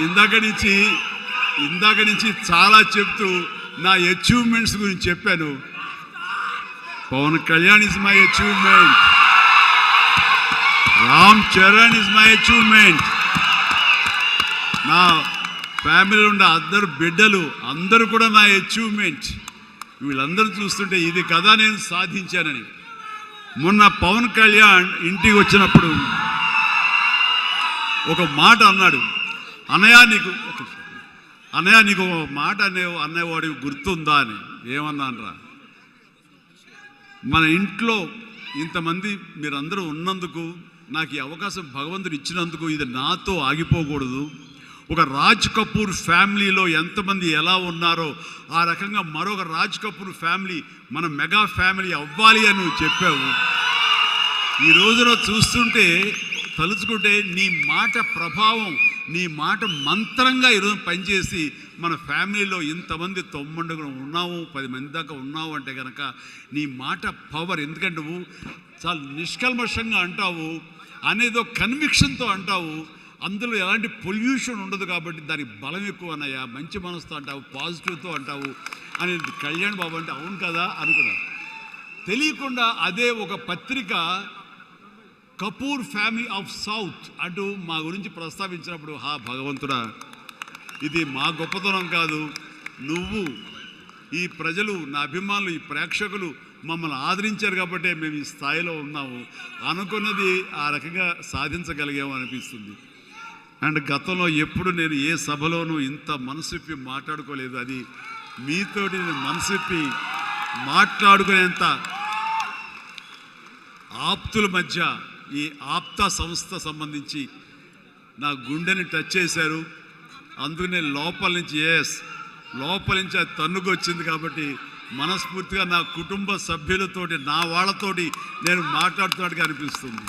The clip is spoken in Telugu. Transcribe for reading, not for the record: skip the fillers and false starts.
ఇందాక నుంచి చాలా చెప్తూ నా అచీవ్మెంట్స్ గురించి చెప్పాను. Pawan Kalyan is my achievement, Ram Charan is my achievement, నా ఫ్యామిలీలో ఉన్న అందరు బిడ్డలు అందరూ కూడా నా అచీవ్మెంట్. వీళ్ళందరూ చూస్తుంటే ఇది కదా నేను సాధించానని. మొన్న పవన్ కళ్యాణ్ ఇంటికి వచ్చినప్పుడు ఒక మాట అన్నాడు, అన్నయ్య నీకు ఒక మాట అనేవాడి గుర్తుందా అని. ఏమన్నానరా, మన ఇంట్లో ఇంతమంది మీరందరూ ఉన్నందుకు, నాకు ఈ అవకాశం భగవంతుడు ఇచ్చినందుకు ఇది నాతో ఆగిపోకూడదు. ఒక రాజ్ కపూర్ ఫ్యామిలీలో ఎంతమంది ఎలా ఉన్నారో ఆ రకంగా మరొక రాజ్ కపూర్ ఫ్యామిలీ మన మెగా ఫ్యామిలీ అవ్వాలి అని నువ్వు చెప్పావు. ఈ రోజున చూస్తుంటే తలుచుకుంటే నీ మాట ప్రభావం, నీ మాట మంత్రంగా ఈరోజు పనిచేసి మన ఫ్యామిలీలో ఇంతమంది 9 ఉన్నాము, 10 మంది దాకా ఉన్నావు అంటే కనుక నీ మాట పవర్. ఎందుకంటే నువ్వు చాలా నిష్కల్మషంగా అంటావు, అనేదో కన్విక్షన్తో అంటావు, అందులో ఎలాంటి పొల్యూషన్ ఉండదు కాబట్టి దానికి బలం ఎక్కువ అన్నయ్య. మంచి మనసుతో అంటావు, పాజిటివ్తో అంటావు అని కళ్యాణ్ బాబు అంటే అవును కదా అనుకున్నా. తెలియకుండా అదే ఒక పత్రిక కపూర్ ఫ్యామిలీ ఆఫ్ సౌత్ అంటూ మా గురించి ప్రస్తావించినప్పుడు, భగవంతుడా, ఇది మా గొప్పతనం కాదు, నువ్వు ఈ ప్రజలు, నా అభిమానులు, ఈ ప్రేక్షకులు మమ్మల్ని ఆదరించారు కాబట్టి మేము ఈ స్థాయిలో ఉన్నాము అనుకున్నది ఆ రకంగా సాధించగలిగాము అనిపిస్తుంది. అండ్ గతంలో ఎప్పుడు నేను ఏ సభలోనూ ఇంత మనసిప్పి మాట్లాడుకోలేదు. అది మీతోటి నేను మనసిప్పి మాట్లాడుకునేంత ఆప్తుల మధ్య ఈ ఆప్తా సంస్థ సంబంధించి నా గుండెని టచ్ చేశారు. అందుకనే లోపల నుంచి అది తన్నుకొచ్చింది కాబట్టి మనస్ఫూర్తిగా నా కుటుంబ సభ్యులతోటి, నా వాళ్ళతోటి నేను మాట్లాడుతున్నట్టుగా అనిపిస్తుంది.